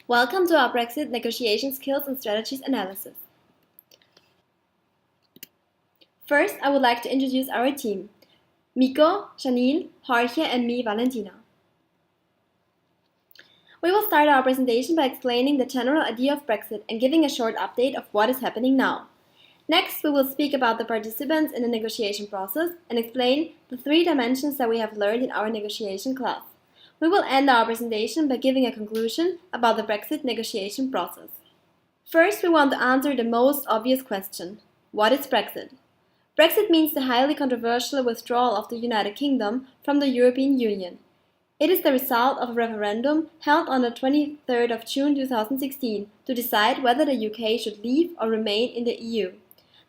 Welcome to our Brexit negotiation skills and strategies analysis. First, I would like to introduce our team. Miko, Janine, Jorge and me, Valentina. We will start our presentation by explaining the general idea of Brexit and giving a short update of what is happening now. Next, we will speak about the participants in the negotiation process and explain the 3 dimensions that we have learned in our negotiation class. We will end our presentation by giving a conclusion about the Brexit negotiation process. First, we want to answer the most obvious question. What is Brexit? Brexit means the highly controversial withdrawal of the United Kingdom from the European Union. It is the result of a referendum held on the 23rd of June 2016 to decide whether the UK should leave or remain in the EU.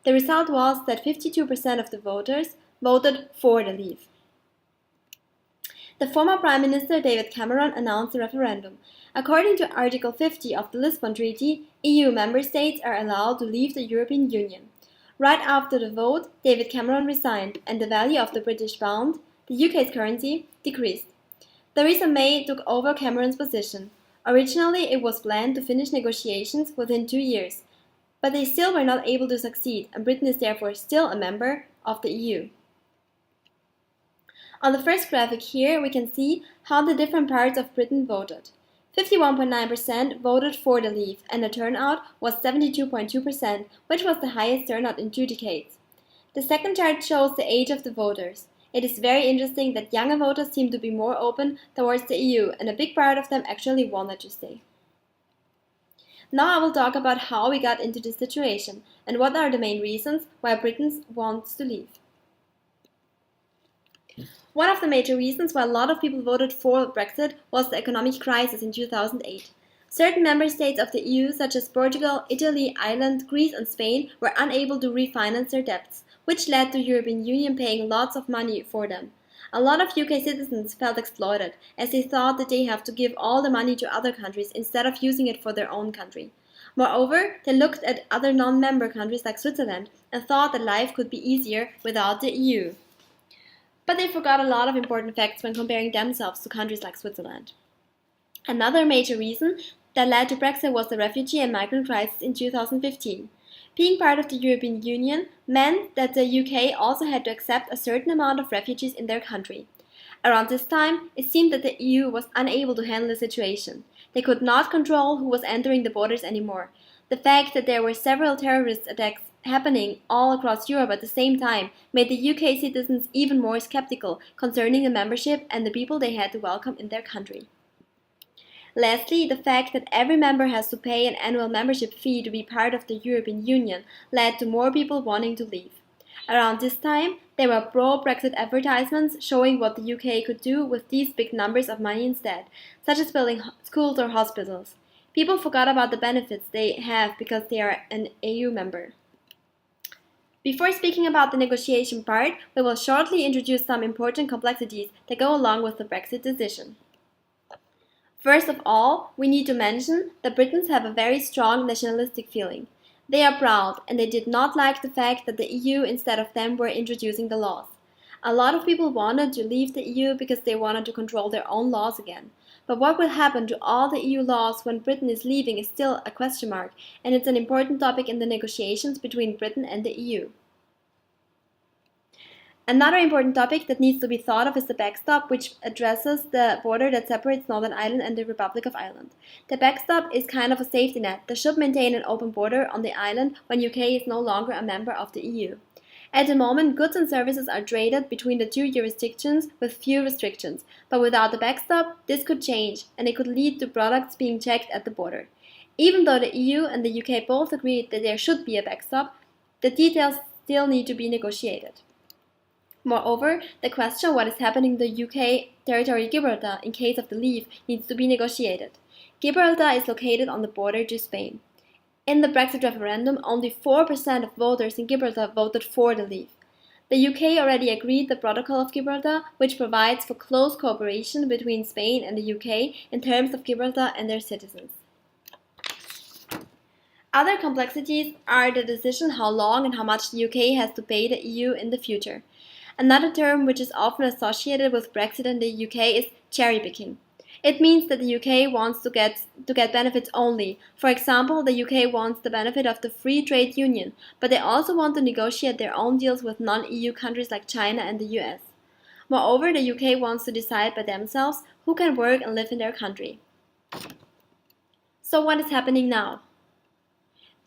The result was that 52% of the voters voted for the leave. The former Prime Minister David Cameron announced the referendum. According to Article 50 of the Lisbon Treaty, EU member states are allowed to leave the European Union. Right after the vote, David Cameron resigned and the value of the British pound, the UK's currency, decreased. Theresa May took over Cameron's position. Originally, it was planned to finish negotiations within 2 years, but they still were not able to succeed, and Britain is therefore still a member of the EU. On the first graphic here, we can see how the different parts of Britain voted. 51.9% voted for the leave, and the turnout was 72.2%, which was the highest turnout in 2 decades. The second chart shows the age of the voters. It is very interesting that younger voters seem to be more open towards the EU, and a big part of them actually wanted to stay. Now I will talk about how we got into this situation, and what are the main reasons why Britain wants to leave. One of the major reasons why a lot of people voted for Brexit was the economic crisis in 2008. Certain member states of the EU, such as Portugal, Italy, Ireland, Greece and Spain, were unable to refinance their debts, which led to the European Union paying lots of money for them. A lot of UK citizens felt exploited, as they thought that they have to give all the money to other countries instead of using it for their own country. Moreover, they looked at other non-member countries like Switzerland and thought that life could be easier without the EU. But they forgot a lot of important facts when comparing themselves to countries like Switzerland. Another major reason that led to Brexit was the refugee and migrant crisis in 2015. Being part of the European Union meant that the UK also had to accept a certain amount of refugees in their country. Around this time, it seemed that the EU was unable to handle the situation. They could not control who was entering the borders anymore. The fact that there were several terrorist attacks happening all across Europe at the same time made the UK citizens even more skeptical concerning the membership and the people they had to welcome in their country. Lastly, the fact that every member has to pay an annual membership fee to be part of the European Union led to more people wanting to leave. Around this time, there were pro-Brexit advertisements showing what the UK could do with these big numbers of money instead, such as building schools or hospitals. People forgot about the benefits they have because they are an EU member. Before speaking about the negotiation part, we will shortly introduce some important complexities that go along with the Brexit decision. First of all, we need to mention that Britons have a very strong nationalistic feeling. They are proud, and they did not like the fact that the EU instead of them were introducing the laws. A lot of people wanted to leave the EU because they wanted to control their own laws again. But what will happen to all the EU laws when Britain is leaving is still a question mark, and it's an important topic in the negotiations between Britain and the EU. Another important topic that needs to be thought of is the backstop, which addresses the border that separates Northern Ireland and the Republic of Ireland. The backstop is kind of a safety net that should maintain an open border on the island when UK is no longer a member of the EU. At the moment, goods and services are traded between the 2 jurisdictions with few restrictions, but without the backstop, this could change, and it could lead to products being checked at the border. Even though the EU and the UK both agreed that there should be a backstop, the details still need to be negotiated. Moreover, the question what is happening to the UK territory Gibraltar in case of the leave needs to be negotiated. Gibraltar is located on the border to Spain. In the Brexit referendum, only 4% of voters in Gibraltar voted for the leave. The UK already agreed the Protocol of Gibraltar, which provides for close cooperation between Spain and the UK in terms of Gibraltar and their citizens. Other complexities are the decision how long and how much the UK has to pay the EU in the future. Another term which is often associated with Brexit and the UK is cherry picking. It means that the UK wants to get to get benefits only. For example, the UK wants the benefit of the free trade union, but they also want to negotiate their own deals with non-EU countries like China and the US. Moreover, the UK wants to decide by themselves who can work and live in their country. So what is happening now?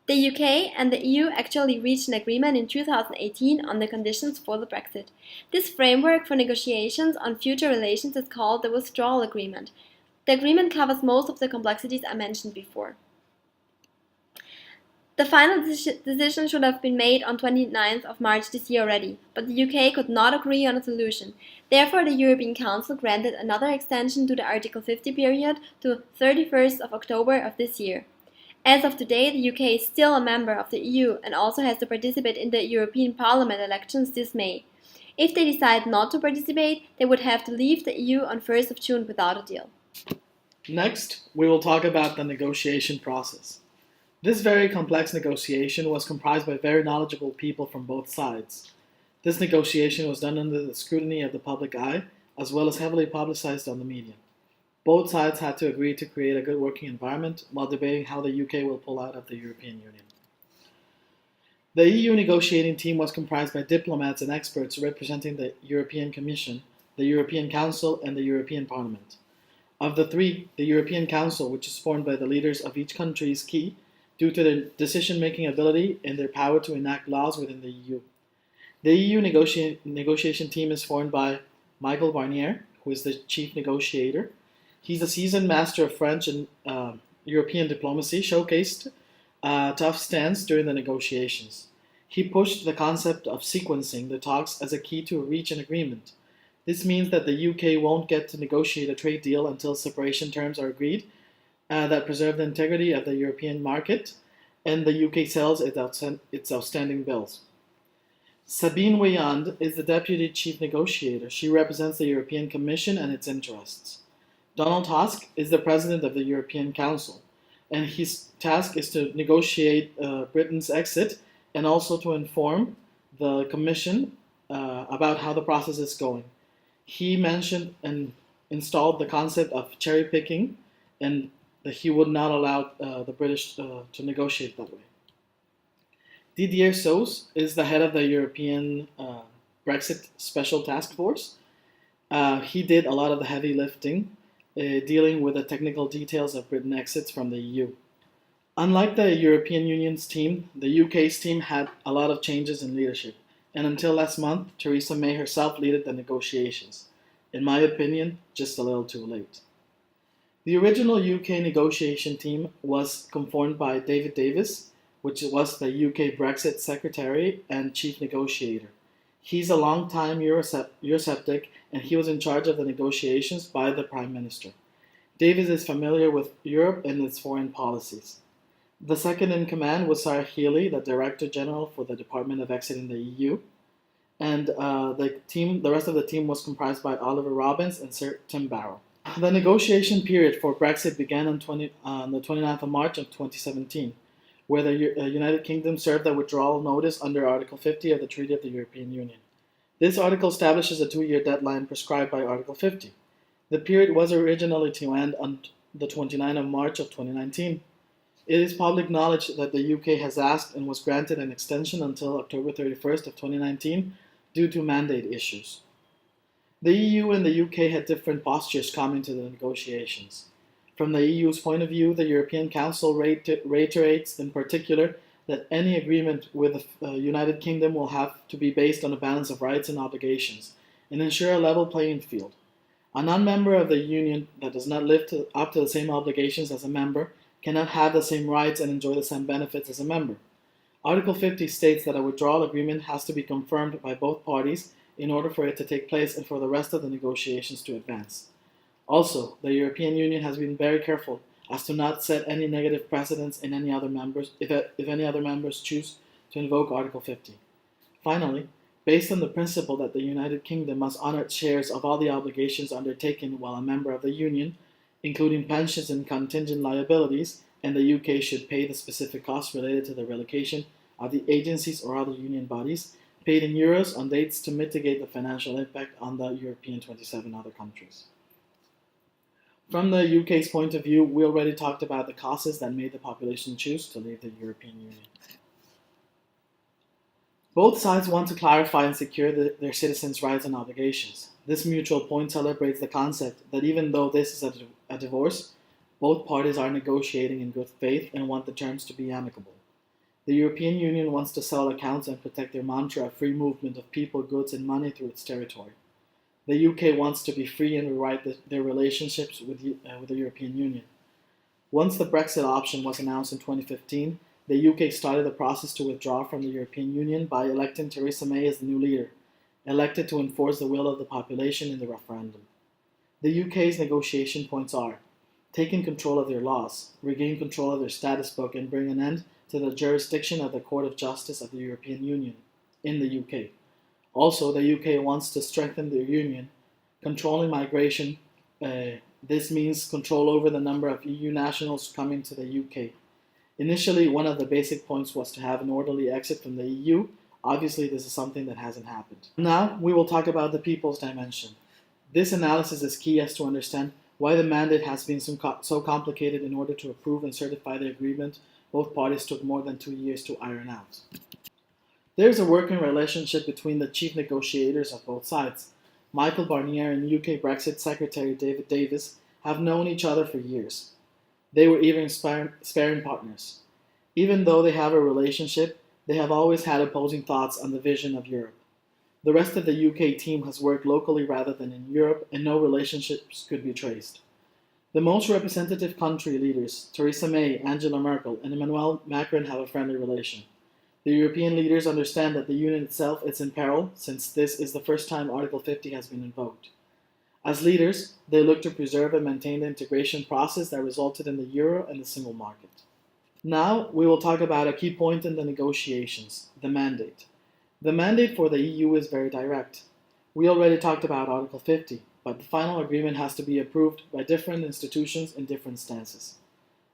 The UK and the EU actually reached an agreement in 2018 on the conditions for the Brexit. This framework for negotiations on future relations is called the Withdrawal Agreement. The agreement covers most of the complexities I mentioned before. The final decision should have been made on 29th of March this year already, but the UK could not agree on a solution. Therefore, the European Council granted another extension to the Article 50 period to 31st of October of this year. As of today, the UK is still a member of the EU and also has to participate in the European Parliament elections this May. If they decide not to participate, they would have to leave the EU on 1st of June without a deal. Next, we will talk about the negotiation process. This very complex negotiation was comprised by very knowledgeable people from both sides. This negotiation was done under the scrutiny of the public eye, as well as heavily publicized on the media. Both sides had to agree to create a good working environment while debating how the UK will pull out of the European Union. The EU negotiating team was comprised by diplomats and experts representing the European Commission, the European Council, and the European Parliament. Of the three, the European Council, which is formed by the leaders of each country, is key due to their decision-making ability and their power to enact laws within the EU. The EU negotiation team is formed by Michael Barnier, who is the chief negotiator. He's a seasoned master of French and European diplomacy, showcased a tough stance during the negotiations. He pushed the concept of sequencing the talks as a key to reach an agreement. This means that the UK won't get to negotiate a trade deal until separation terms are agreed that preserve the integrity of the European market and the UK sells its outstanding bills. Sabine Weyand is the deputy chief negotiator. She represents the European Commission and its interests. Donald Tusk is the president of the European Council, and his task is to negotiate Britain's exit and also to inform the Commission about how the process is going. He mentioned and installed the concept of cherry picking, and that he would not allow the British to negotiate that way. Didier Seuss is the head of the European Brexit Special Task Force. He did a lot of the heavy lifting, dealing with the technical details of Britain exits from the EU. Unlike the European Union's team, the UK's team had a lot of changes in leadership, and until last month, Theresa May herself led the negotiations. In my opinion, just a little too late. The original UK negotiation team was formed by David Davis, which was the UK Brexit Secretary and Chief Negotiator. He's a long-time Eurosceptic, and he was in charge of the negotiations by the Prime Minister. Davis is familiar with Europe and its foreign policies. The second in command was Sarah Healy, the Director General for the Department of Exit in the EU. And the rest of the team was comprised by Oliver Robbins and Sir Tim Barrow. The negotiation period for Brexit began on the 29th of March of 2017, where the United Kingdom served a withdrawal notice under Article 50 of the Treaty of the European Union. This article establishes a 2-year deadline prescribed by Article 50. The period was originally to end on the 29th of March of 2019. It is public knowledge that the UK has asked and was granted an extension until October 31st of 2019 due to mandate issues. The EU and the UK had different postures coming to the negotiations. From the EU's point of view, the European Council reiterates in particular that any agreement with the United Kingdom will have to be based on a balance of rights and obligations and ensure a level playing field. A non-member of the Union that does not live up to the same obligations as a member cannot have the same rights and enjoy the same benefits as a member. Article 50 states that a withdrawal agreement has to be confirmed by both parties in order for it to take place and for the rest of the negotiations to advance. Also, the European Union has been very careful as to not set any negative precedents in any other members if any other members choose to invoke Article 50. Finally, based on the principle that the United Kingdom must honor its shares of all the obligations undertaken while a member of the Union, including pensions and contingent liabilities, and the UK should pay the specific costs related to the relocation of the agencies or other union bodies, paid in euros on dates to mitigate the financial impact on the European 27 other countries. From the UK's point of view, we already talked about the causes that made the population choose to leave the European Union. Both sides want to clarify and secure their citizens' rights and obligations. This mutual point celebrates the concept that even though this is a divorce, both parties are negotiating in good faith and want the terms to be amicable. The European Union wants to settle accounts and protect their mantra of free movement of people, goods, and money through its territory. The UK wants to be free and rewrite their relationships with the European Union. Once the Brexit option was announced in 2015, the UK started the process to withdraw from the European Union by electing Theresa May as the new leader, elected to enforce the will of the population in the referendum. The UK's negotiation points are: taking control of their laws, regain control of their status book, and bring an end to the jurisdiction of the Court of Justice of the European Union in the UK. Also, the UK wants to strengthen their union, controlling migration. This means control over the number of EU nationals coming to the UK. Initially, one of the basic points was to have an orderly exit from the EU. Obviously, this is something that hasn't happened. Now, we will talk about the people's dimension. This analysis is key as to understand why the mandate has been so complicated. In order to approve and certify the agreement, both parties took more than 2 years to iron out. There is a working relationship between the chief negotiators of both sides. Michael Barnier and UK Brexit Secretary David Davis have known each other for years. They were even sparring partners. Even though they have a relationship, they have always had opposing thoughts on the vision of Europe. The rest of the UK team has worked locally rather than in Europe, and no relationships could be traced. The most representative country leaders, Theresa May, Angela Merkel, and Emmanuel Macron, have a friendly relation. The European leaders understand that the Union itself is in peril, since this is the first time Article 50 has been invoked. As leaders, they look to preserve and maintain the integration process that resulted in the euro and the single market. Now, we will talk about a key point in the negotiations, the mandate. The mandate for the EU is very direct. We already talked about Article 50, but the final agreement has to be approved by different institutions in different stances.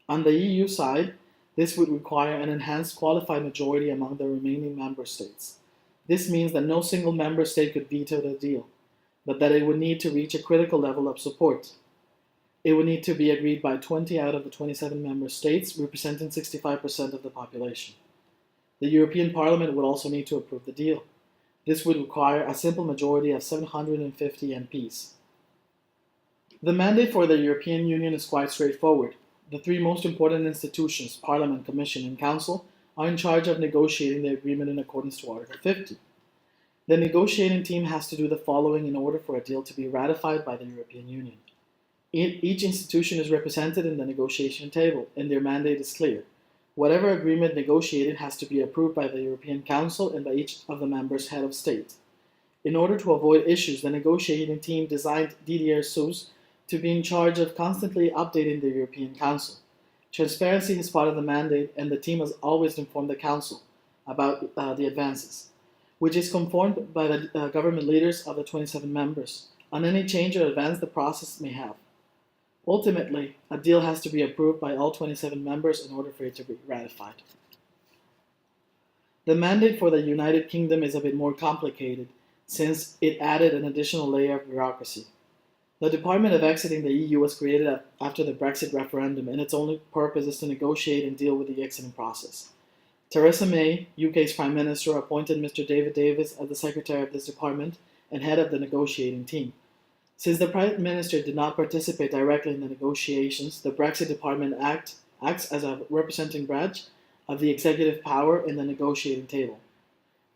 On the EU side, this would require an enhanced qualified majority among the remaining member states. This means that no single member state could veto the deal, but that it would need to reach a critical level of support. It would need to be agreed by 20 out of the 27 member states, representing 65% of the population. The European Parliament would also need to approve the deal. This would require a simple majority of 750 MPs. The mandate for the European Union is quite straightforward. The three most important institutions, Parliament, Commission, and Council, are in charge of negotiating the agreement in accordance to Article 50. The negotiating team has to do the following in order for a deal to be ratified by the European Union. Each institution is represented in the negotiation table, and their mandate is clear. Whatever agreement negotiated has to be approved by the European Council and by each of the members' head of state. In order to avoid issues, the negotiating team designed Didier Seuss to be in charge of constantly updating the European Council. Transparency is part of the mandate, and the team has always informed the Council about the advances, which is confirmed by the government leaders of the 27 members, on any change or advance the process may have. Ultimately, a deal has to be approved by all 27 members in order for it to be ratified. The mandate for the United Kingdom is a bit more complicated, since it added an additional layer of bureaucracy. The Department of Exiting the EU was created after the Brexit referendum, and its only purpose is to negotiate and deal with the exiting process. Theresa May, UK's Prime Minister, appointed Mr. David Davis as the Secretary of this department and head of the negotiating team. Since the Prime Minister did not participate directly in the negotiations, the Brexit Department acts as a representing branch of the executive power in the negotiating table.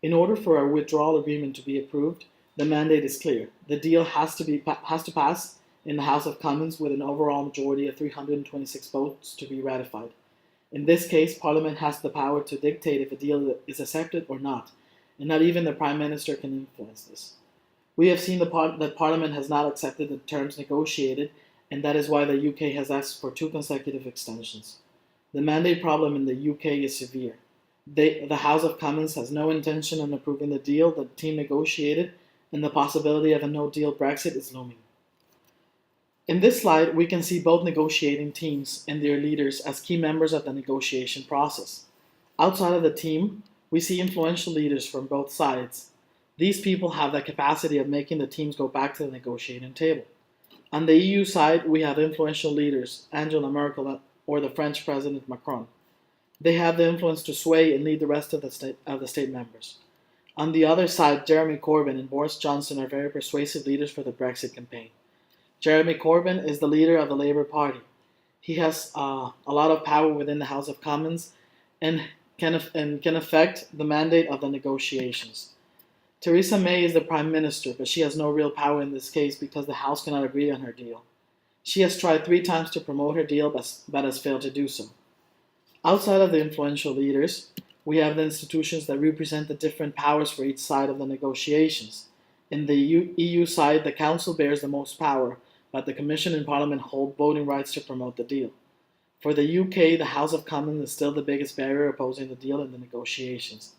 In order for a withdrawal agreement to be approved, the mandate is clear. The deal has to pass in the House of Commons with an overall majority of 326 votes to be ratified. In this case, Parliament has the power to dictate if a deal is accepted or not, and not even the Prime Minister can influence this. We have seen that Parliament has not accepted the terms negotiated, and that is why the UK has asked for 2 consecutive extensions. The mandate problem in the UK is severe. The House of Commons has no intention of approving the deal the team negotiated, and the possibility of a no-deal Brexit is looming. In this slide, we can see both negotiating teams and their leaders as key members of the negotiation process. Outside of the team, we see influential leaders from both sides. These people have the capacity of making the teams go back to the negotiating table. On the EU side, we have influential leaders, Angela Merkel or the French President Macron. They have the influence to sway and lead the rest of the state members. On the other side, Jeremy Corbyn and Boris Johnson are very persuasive leaders for the Brexit campaign. Jeremy Corbyn is the leader of the Labour Party. He has a lot of power within the House of Commons and can affect the mandate of the negotiations. Theresa May is the Prime Minister, but she has no real power in this case because the House cannot agree on her deal. She has tried 3 times to promote her deal, but has failed to do so. Outside of the influential leaders, we have the institutions that represent the different powers for each side of the negotiations. In the EU side, the Council bears the most power, but the Commission and Parliament hold voting rights to promote the deal. For the UK, the House of Commons is still the biggest barrier opposing the deal in the negotiations.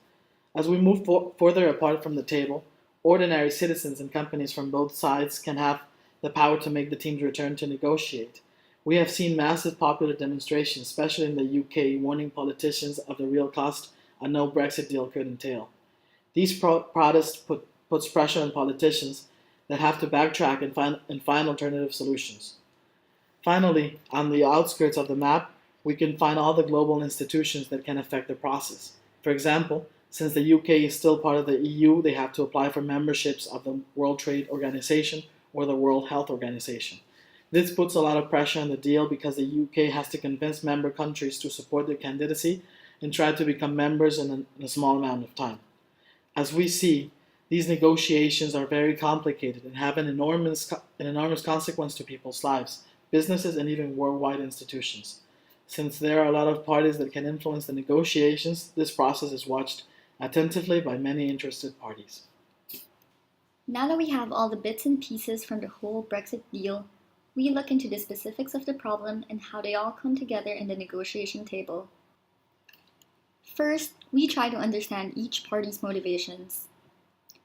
As we move further apart from the table, ordinary citizens and companies from both sides can have the power to make the teams return to negotiate. We have seen massive popular demonstrations, especially in the UK, warning politicians of the real cost a no Brexit deal could entail. These protests puts pressure on politicians that have to backtrack and find alternative solutions. Finally, on the outskirts of the map, we can find all the global institutions that can affect the process. For example, since the UK is still part of the EU, they have to apply for memberships of the World Trade Organization or the World Health Organization. This puts a lot of pressure on the deal because the UK has to convince member countries to support their candidacy and try to become members in a small amount of time. As we see, these negotiations are very complicated and have an enormous consequence to people's lives, businesses, and even worldwide institutions. Since there are a lot of parties that can influence the negotiations, this process is watched attentively by many interested parties. Now that we have all the bits and pieces from the whole Brexit deal, we look into the specifics of the problem and how they all come together in the negotiation table. First, we try to understand each party's motivations.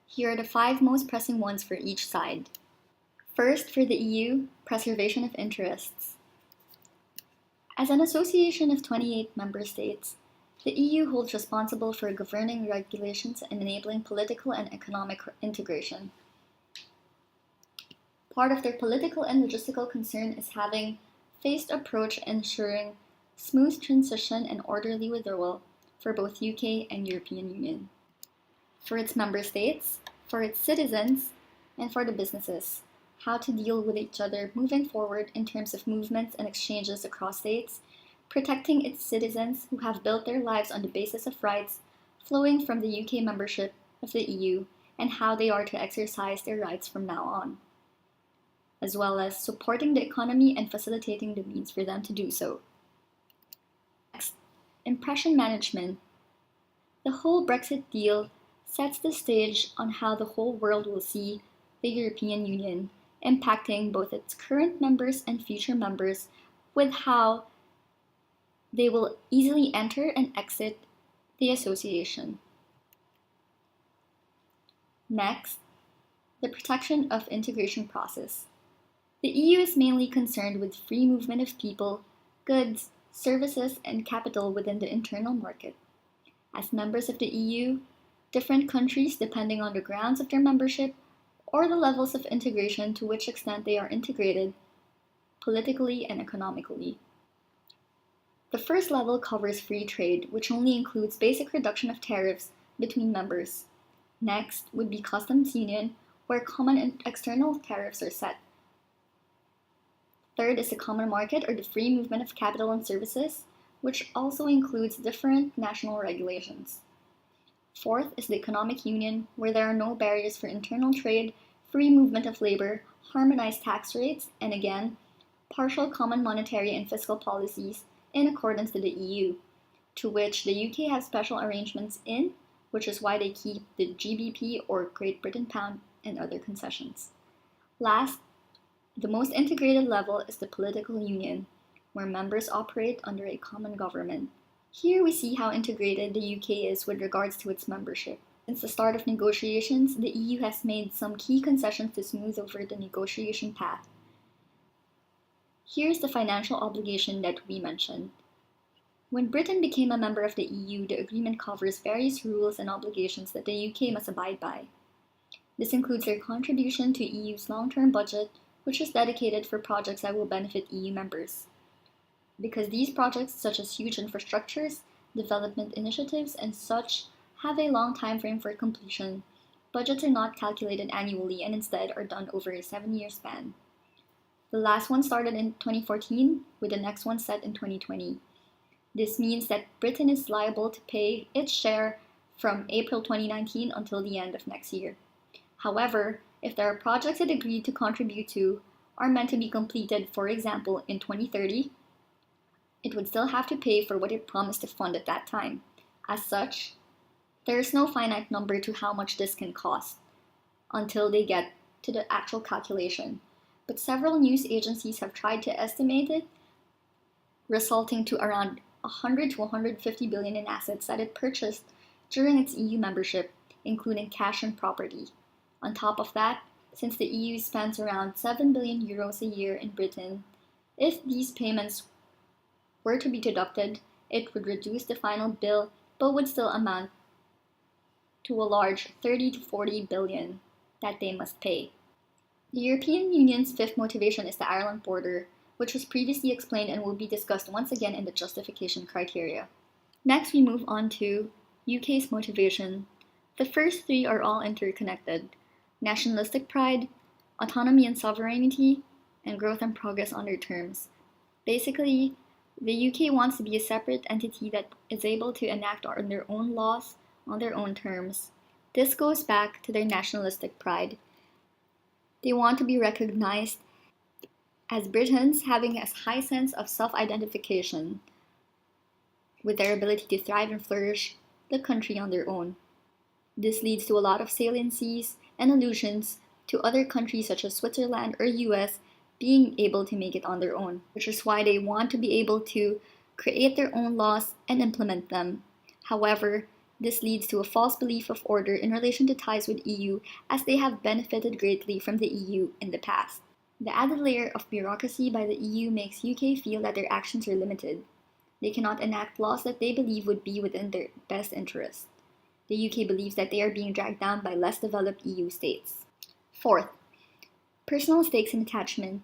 Here are the 5 most pressing ones for each side. First, for the EU, preservation of interests. As an association of 28 member states, the EU holds responsible for governing regulations and enabling political and economic integration. Part of their political and logistical concern is having phased approach ensuring smooth transition and orderly withdrawal for both UK and European Union. For its member states, for its citizens, and for the businesses, how to deal with each other moving forward in terms of movements and exchanges across states, protecting its citizens who have built their lives on the basis of rights flowing from the UK membership of the EU, and how they are to exercise their rights from now on, as well as supporting the economy and facilitating the means for them to do so. Next, impression management. The whole Brexit deal sets the stage on how the whole world will see the European Union, impacting both its current members and future members with how they will easily enter and exit the association. Next, the protection of integration process. The EU is mainly concerned with free movement of people, goods, services, and capital within the internal market. As members of the EU, different countries, depending on the grounds of their membership or the levels of integration to which extent they are integrated, politically and economically. The first level covers free trade, which only includes basic reduction of tariffs between members. Next would be customs union, where common and external tariffs are set. Third is the common market, or the free movement of capital and services, which also includes different national regulations. Fourth is the economic union, where there are no barriers for internal trade, free movement of labor, harmonized tax rates, and again, partial common monetary and fiscal policies in accordance with the EU, to which the UK has special arrangements in, which is why they keep the GBP or Great Britain pound and other concessions. Last, the most integrated level is the political union, where members operate under a common government. Here we see how integrated the UK is with regards to its membership. Since the start of negotiations, the EU has made some key concessions to smooth over the negotiation path. Here's the financial obligation that we mentioned. When Britain became a member of the EU, the agreement covers various rules and obligations that the UK must abide by. This includes their contribution to EU's long-term budget, which is dedicated for projects that will benefit EU members. Because these projects, such as huge infrastructures, development initiatives, and such, have a long time frame for completion, budgets are not calculated annually and instead are done over a 7-year span. The last one started in 2014, with the next one set in 2020. This means that Britain is liable to pay its share from April 2019 until the end of next year. However, if there are projects it agreed to contribute to are meant to be completed, for example, in 2030, it would still have to pay for what it promised to fund at that time. As such, there is no finite number to how much this can cost until they get to the actual calculation. But several news agencies have tried to estimate it, resulting to around 100 to 150 billion in assets that it purchased during its EU membership, including cash and property. On top of that, since the EU spends around 7 billion euros a year in Britain, if these payments were to be deducted, it would reduce the final bill but would still amount to a large 30 to 40 billion that they must pay. The European Union's fifth motivation is the Ireland border, which was previously explained and will be discussed once again in the justification criteria. Next, we move on to UK's motivation. The first three are all interconnected: nationalistic pride, autonomy and sovereignty, and growth and progress on their terms. Basically, the UK wants to be a separate entity that is able to enact their own laws on their own terms. This goes back to their nationalistic pride. They want to be recognized as Britons having a high sense of self-identification with their ability to thrive and flourish the country on their own. This leads to a lot of saliencies and allusions to other countries such as Switzerland or US being able to make it on their own, which is why they want to be able to create their own laws and implement them. However, this leads to a false belief of order in relation to ties with EU, as they have benefited greatly from the EU in the past. The added layer of bureaucracy by the EU makes UK feel that their actions are limited. They cannot enact laws that they believe would be within their best interest. The UK believes that they are being dragged down by less developed EU states. Fourth, personal stakes and attachment.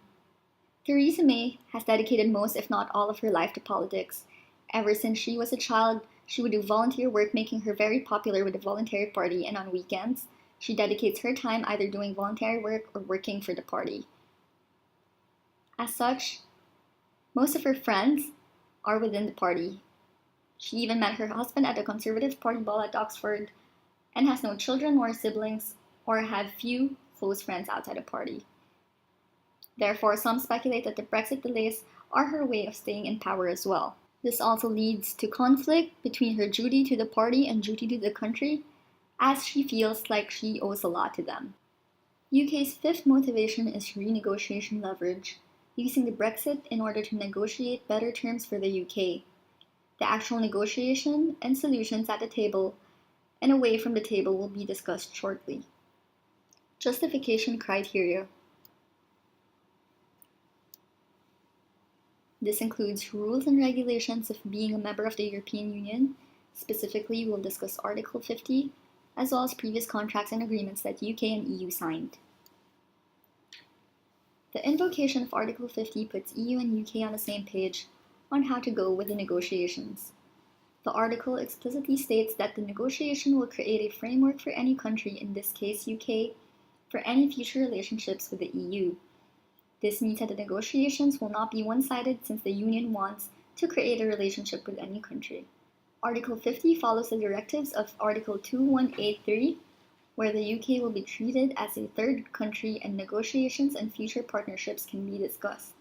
Theresa May has dedicated most, if not all, of her life to politics. Ever since she was a child, she would do volunteer work, making her very popular with the voluntary party, and on weekends, she dedicates her time either doing voluntary work or working for the party. As such, most of her friends are within the party. She even met her husband at the Conservative Party ball at Oxford and has no children or siblings or have few close friends outside the party. Therefore, some speculate that the Brexit delays are her way of staying in power as well. This also leads to conflict between her duty to the party and duty to the country, as she feels like she owes a lot to them. UK's fifth motivation is renegotiation leverage, using the Brexit in order to negotiate better terms for the UK. The actual negotiation and solutions at the table and away from the table will be discussed shortly. Justification criteria. This includes rules and regulations of being a member of the European Union. Specifically, we'll discuss Article 50, as well as previous contracts and agreements that UK and EU signed. The invocation of Article 50 puts EU and UK on the same page on how to go with the negotiations. The article explicitly states that the negotiation will create a framework for any country, in this case UK, for any future relationships with the EU. This means that the negotiations will not be one-sided, since the Union wants to create a relationship with any country. Article 50 follows the directives of Article 2183, where the UK will be treated as a third country and negotiations and future partnerships can be discussed.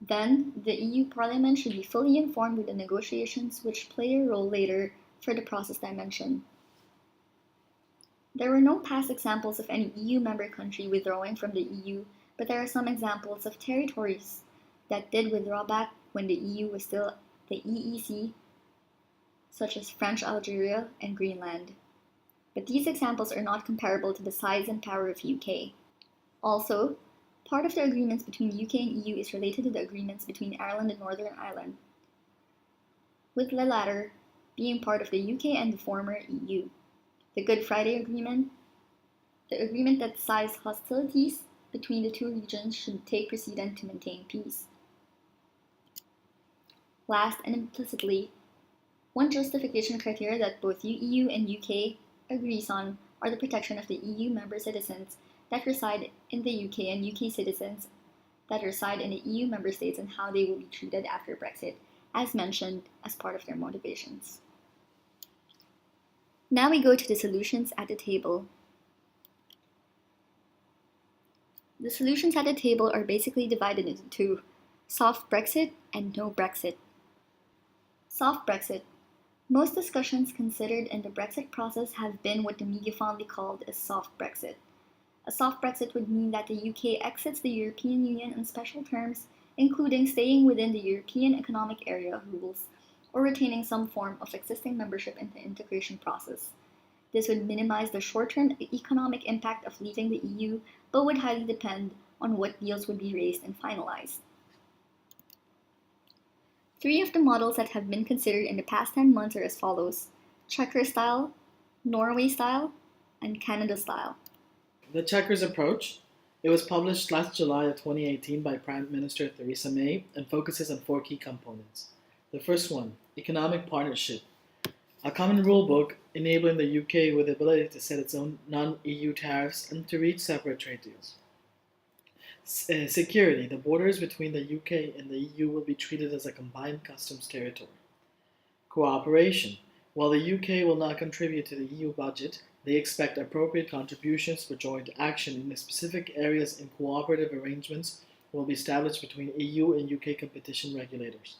Then, the EU Parliament should be fully informed with the negotiations, which play a role later for the process dimension. There were no past examples of any EU member country withdrawing from the EU, but there are some examples of territories that did withdraw back when the EU was still the EEC, such as French Algeria and Greenland. But these examples are not comparable to the size and power of UK. Also, part of the agreements between UK and EU is related to the agreements between Ireland and Northern Ireland, with the latter being part of the UK and the former EU. The Good Friday Agreement, the agreement that ceased hostilities between the two regions should take precedent to maintain peace. Last, and implicitly, one justification criteria that both EU and UK agrees on are the protection of the EU member citizens that reside in the UK and UK citizens that reside in the EU member states and how they will be treated after Brexit, as mentioned as part of their motivations. Now we go to the solutions at the table. The solutions at the table are basically divided into two: soft Brexit and no Brexit. Soft Brexit. Most discussions considered in the Brexit process have been what the media fondly called a soft Brexit. A soft Brexit would mean that the UK exits the European Union on special terms, including staying within the European Economic Area rules or retaining some form of existing membership in the integration process. This would minimize the short-term economic impact of leaving the EU, but would highly depend on what deals would be raised and finalized. Three of the models that have been considered in the past 10 months are as follows: Chequers style, Norway style, and Canada style. The Chequers approach. It was published last July of 2018 by Prime Minister Theresa May and focuses on four key components. The first one, economic partnership. A common rule book enabling the UK with the ability to set its own non-EU tariffs and to reach separate trade deals. Security. The borders between the UK and the EU will be treated as a combined customs territory. Cooperation. While the UK will not contribute to the EU budget, they expect appropriate contributions for joint action in the specific areas, and cooperative arrangements will be established between EU and UK competition regulators.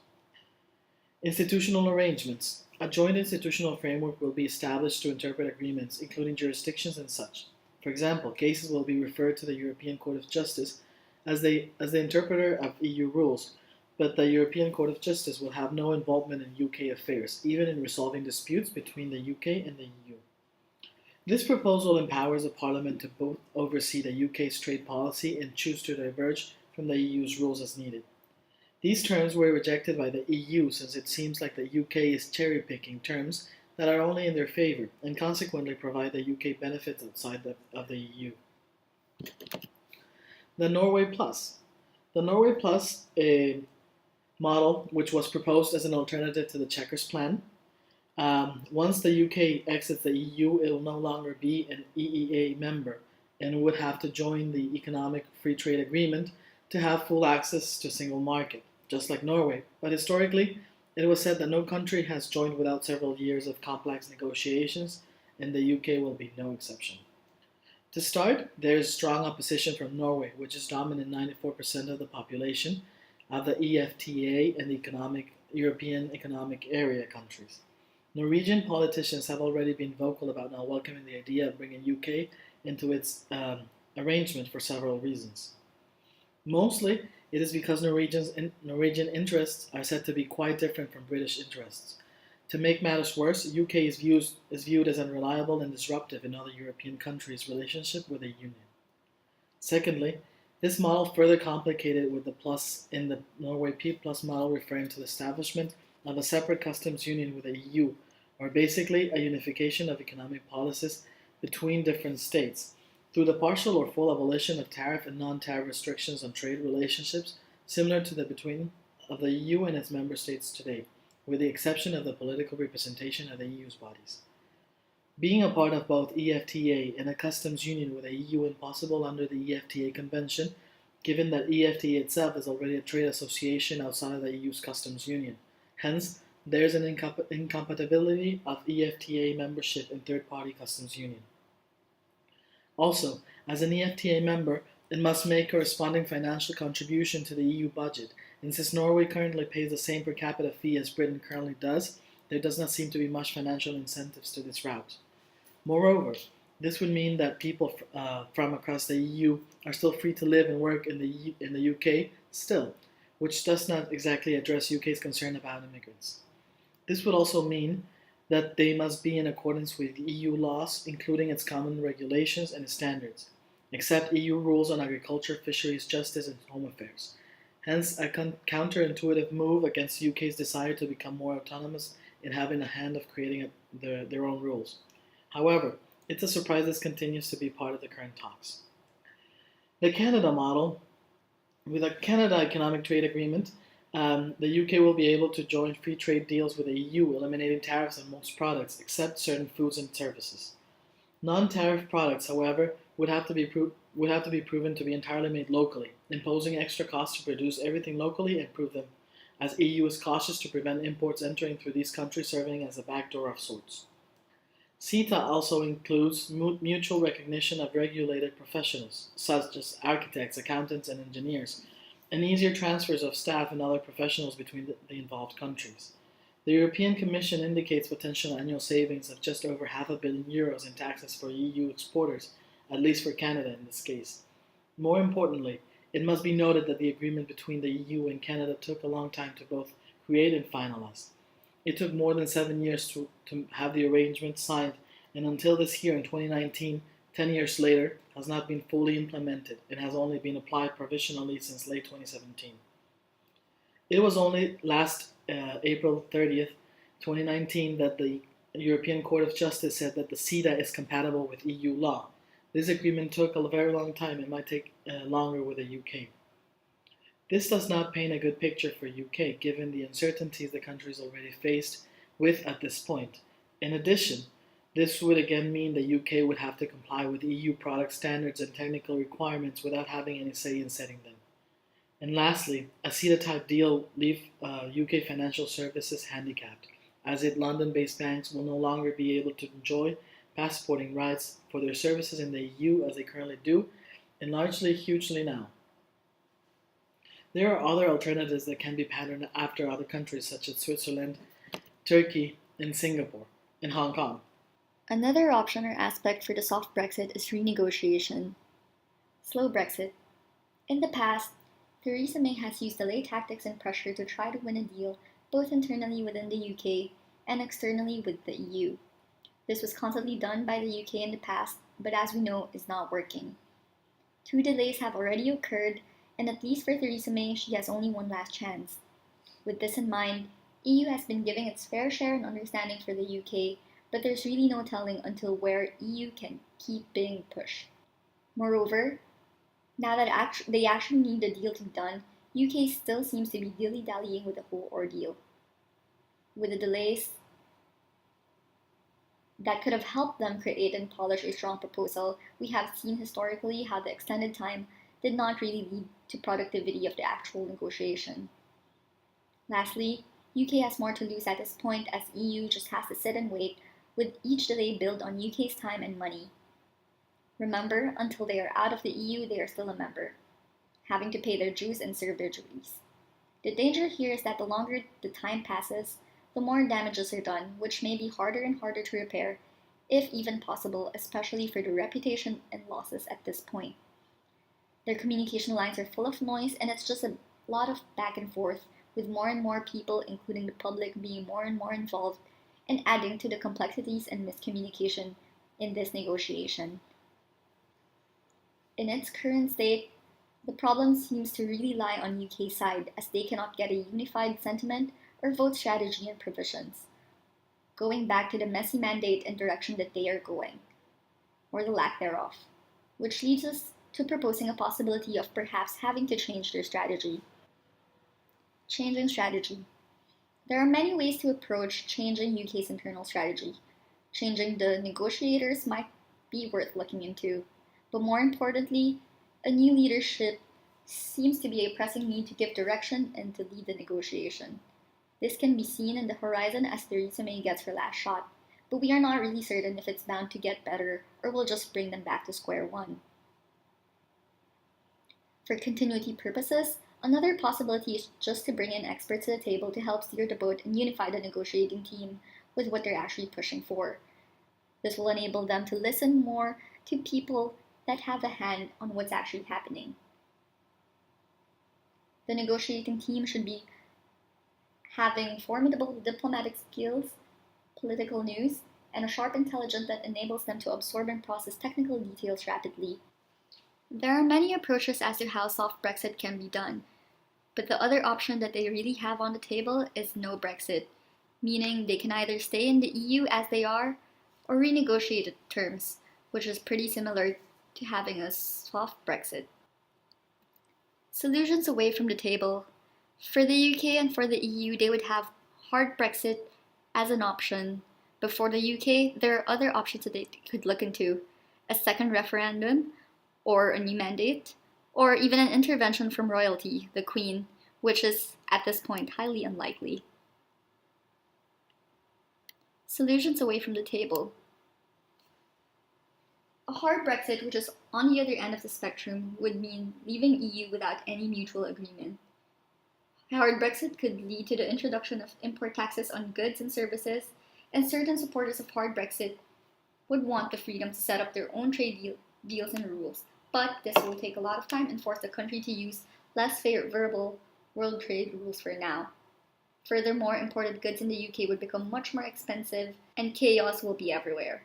Institutional arrangements. A joint institutional framework will be established to interpret agreements, including jurisdictions and such. For example, cases will be referred to the European Court of Justice as the interpreter of EU rules, but the European Court of Justice will have no involvement in UK affairs, even in resolving disputes between the UK and the EU. This proposal empowers the Parliament to both oversee the UK's trade policy and choose to diverge from the EU's rules as needed. These terms were rejected by the EU since it seems like the UK is cherry-picking terms that are only in their favour and consequently provide the UK benefits outside of the EU. The Norway Plus. The Norway Plus model, which was proposed as an alternative to the Chequers plan. Once the UK exits the EU, it will no longer be an EEA member and would have to join the Economic Free Trade Agreement to have full access to single market, just like Norway. But historically, it was said that no country has joined without several years of complex negotiations, and the UK will be no exception. To start, there is strong opposition from Norway, which is dominant 94% of the population of the EFTA and the European Economic Area countries. Norwegian politicians have already been vocal about not welcoming the idea of bringing UK into its arrangement for several reasons. Mostly, it is because Norwegian interests are said to be quite different from British interests. To make matters worse, UK is viewed as unreliable and disruptive in other European countries' relationship with the Union. Secondly, this model further complicated with the plus in the Norway P plus model referring to the establishment of a separate customs union with the EU, or basically a unification of economic policies between different states, through the partial or full abolition of tariff and non-tariff restrictions on trade relationships, similar to the between of the EU and its member states today, with the exception of the political representation of the EU's bodies. Being a part of both EFTA and a customs union with the EU impossible under the EFTA Convention, given that EFTA itself is already a trade association outside of the EU's customs union. Hence, there is an incompatibility of EFTA membership in third-party customs union. Also, as an EFTA member, it must make corresponding financial contribution to the EU budget, and since Norway currently pays the same per capita fee as Britain currently does, there does not seem to be much financial incentives to this route. Moreover, this would mean that people from across the EU are still free to live and work in the UK still, which does not exactly address UK's concern about immigrants. This would also mean that they must be in accordance with EU laws, including its common regulations and standards, except EU rules on agriculture, fisheries, justice, and home affairs. Hence, a counterintuitive move against UK's desire to become more autonomous in having a hand of creating their own rules. However, it's a surprise this continues to be part of the current talks. The Canada model, with a Canada Economic Trade Agreement, the UK will be able to join free trade deals with the EU, eliminating tariffs on most products except certain foods and services. Non-tariff products, however, would have to be proven to be entirely made locally, imposing extra costs to produce everything locally and prove them, as EU is cautious to prevent imports entering through these countries, serving as a backdoor of sorts. CETA also includes mutual recognition of regulated professionals, such as architects, accountants, and engineers, and easier transfers of staff and other professionals between the involved countries. The European Commission indicates potential annual savings of just over €500 million in taxes for EU exporters, at least for Canada in this case. More importantly, it must be noted that the agreement between the EU and Canada took a long time to both create and finalize. It took more than 7 years to have the arrangement signed, and until this year in 2019, 10 years later, has not been fully implemented and has only been applied provisionally since late 2017. It was only last April 30th, 2019 that the European Court of Justice said that the CETA is compatible with EU law. This agreement took a very long time and might take longer with the UK. This does not paint a good picture for UK, given the uncertainties the country is already faced with at this point. In addition, this would again mean the UK would have to comply with EU product standards and technical requirements without having any say in setting them. And lastly, a CETA-type deal leaves UK financial services handicapped, as its London-based banks will no longer be able to enjoy passporting rights for their services in the EU as they currently do, and largely hugely now. There are other alternatives that can be patterned after other countries such as Switzerland, Turkey, and Singapore, and Hong Kong. Another option or aspect for the soft Brexit is renegotiation. Slow Brexit. In the past, Theresa May has used delay tactics and pressure to try to win a deal both internally within the UK and externally with the EU. This was constantly done by the UK in the past, but as we know, is not working. 2 delays have already occurred, and at least for Theresa May, she has only one last chance. With this in mind, EU has been giving its fair share and understanding for the UK, but there's really no telling until where EU can keep being pushed. Moreover, now that they actually need the deal to be done, UK still seems to be dilly-dallying with the whole ordeal. With the delays that could have helped them create and polish a strong proposal, we have seen historically how the extended time did not really lead to productivity of the actual negotiation. Lastly, UK has more to lose at this point, as EU just has to sit and wait, with each delay billed on UK's time and money. Remember, until they are out of the EU, they are still a member, having to pay their dues and serve their duties. The danger here is that the longer the time passes, the more damages are done, which may be harder and harder to repair, if even possible, especially for the reputation and losses at this point. Their communication lines are full of noise, and it's just a lot of back and forth, with more and more people, including the public, being more and more involved, and adding to the complexities and miscommunication in this negotiation. In its current state, the problem seems to really lie on UK's side, as they cannot get a unified sentiment or vote strategy and provisions, going back to the messy mandate and direction that they are going, or the lack thereof, which leads us to proposing a possibility of perhaps having to change their strategy. Changing strategy. There are many ways to approach changing UK's internal strategy. Changing the negotiators might be worth looking into, but more importantly, a new leadership seems to be a pressing need to give direction and to lead the negotiation. This can be seen in the horizon as Theresa May gets her last shot, but we are not really certain if it's bound to get better or will just bring them back to square one. For continuity purposes, another possibility is just to bring in experts to the table to help steer the boat and unify the negotiating team with what they're actually pushing for. This will enable them to listen more to people that have a hand on what's actually happening. The negotiating team should be having formidable diplomatic skills, political news, and a sharp intelligence that enables them to absorb and process technical details rapidly. There are many approaches as to how soft Brexit can be done, but the other option that they really have on the table is no Brexit, meaning they can either stay in the EU as they are or renegotiate the terms, which is pretty similar to having a soft Brexit. Solutions away from the table. For the UK and for the EU, they would have hard Brexit as an option. But for the UK, there are other options that they could look into: a second referendum, or a new mandate, or even an intervention from royalty, the Queen, which is, at this point, highly unlikely. Solutions away from the table. A hard Brexit, which is on the other end of the spectrum, would mean leaving EU without any mutual agreement. A hard Brexit could lead to the introduction of import taxes on goods and services, and certain supporters of hard Brexit would want the freedom to set up their own trade deals and rules. But this will take a lot of time and force the country to use less favorable world trade rules for now. Furthermore, imported goods in the UK would become much more expensive, and chaos will be everywhere.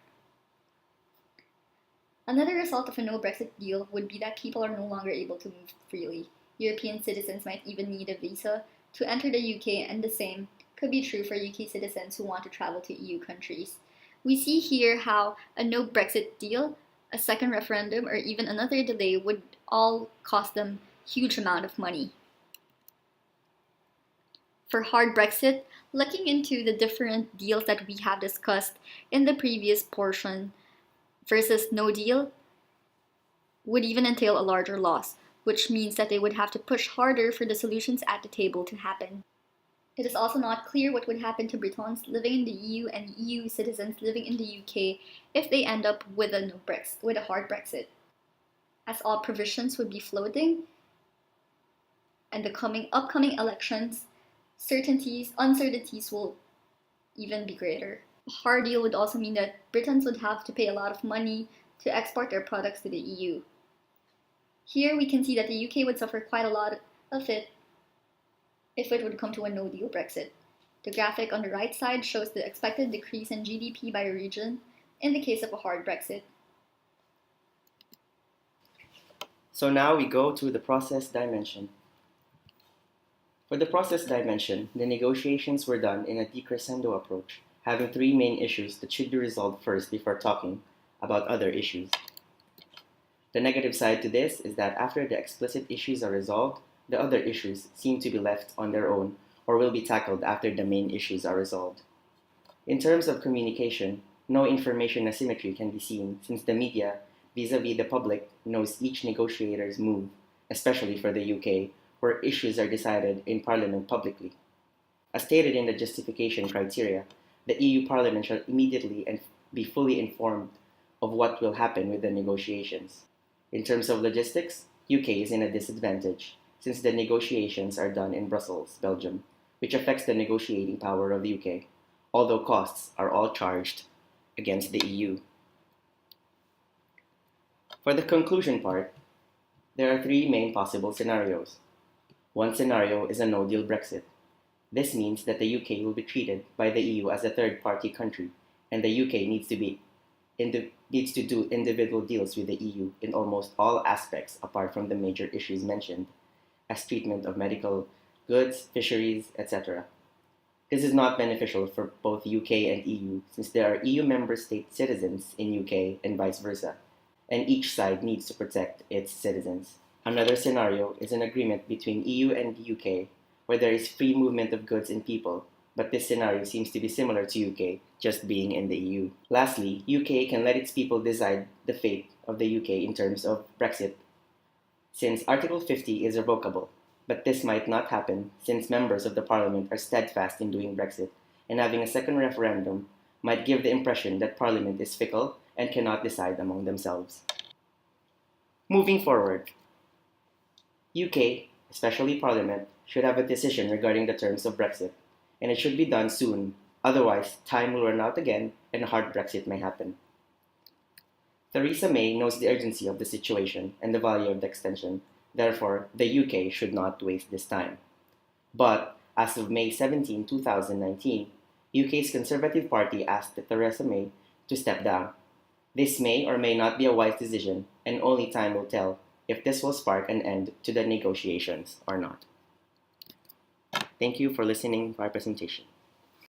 Another result of a no-Brexit deal would be that people are no longer able to move freely. European citizens might even need a visa to enter the UK, and the same could be true for UK citizens who want to travel to EU countries. We see here how a no-Brexit deal, a second referendum, or even another delay would all cost them a huge amount of money. For hard Brexit, looking into the different deals that we have discussed in the previous portion versus no deal would even entail a larger loss, which means that they would have to push harder for the solutions at the table to happen. It is also not clear what would happen to Britons living in the EU and EU citizens living in the UK if they end up with a hard Brexit, as all provisions would be floating, and the upcoming elections, uncertainties will even be greater. A hard deal would also mean that Britons would have to pay a lot of money to export their products to the EU. Here we can see that the UK would suffer quite a lot of it if it would come to a no-deal Brexit. The graphic on the right side shows the expected decrease in GDP by region in the case of a hard Brexit. So now we go to the process dimension. For the process dimension, the negotiations were done in a decrescendo approach, having three main issues that should be resolved first before talking about other issues. The negative side to this is that after the explicit issues are resolved, the other issues seem to be left on their own or will be tackled after the main issues are resolved. In terms of communication, no information asymmetry can be seen since the media, vis-a-vis the public, knows each negotiator's move, especially for the UK, where issues are decided in Parliament publicly. As stated in the justification criteria, the EU Parliament shall immediately and be fully informed of what will happen with the negotiations. In terms of logistics, UK is in a disadvantage since the negotiations are done in Brussels, Belgium, which affects the negotiating power of the UK, although costs are all charged against the EU. For the conclusion part, there are three main possible scenarios. One scenario is a no-deal Brexit. This means that the UK will be treated by the EU as a third-party country, and the UK needs to do individual deals with the EU in almost all aspects apart from the major issues mentioned, as treatment of medical goods, fisheries, etc. This is not beneficial for both UK and EU since there are EU member state citizens in UK and vice versa, and each side needs to protect its citizens. Another scenario is an agreement between EU and the UK where there is free movement of goods and people, but this scenario seems to be similar to UK, just being in the EU. Lastly, UK can let its people decide the fate of the UK in terms of Brexit, since Article 50 is revocable, but this might not happen since members of the Parliament are steadfast in doing Brexit, and having a second referendum might give the impression that Parliament is fickle and cannot decide among themselves. Moving forward, UK, especially Parliament, should have a decision regarding the terms of Brexit, and it should be done soon, otherwise time will run out again and a hard Brexit may happen. Theresa May knows the urgency of the situation and the value of the extension, therefore the UK should not waste this time. But, as of May 17, 2019, UK's Conservative Party asked Theresa May to step down. This may or may not be a wise decision, and only time will tell if this will spark an end to the negotiations or not. Thank you for listening to our presentation.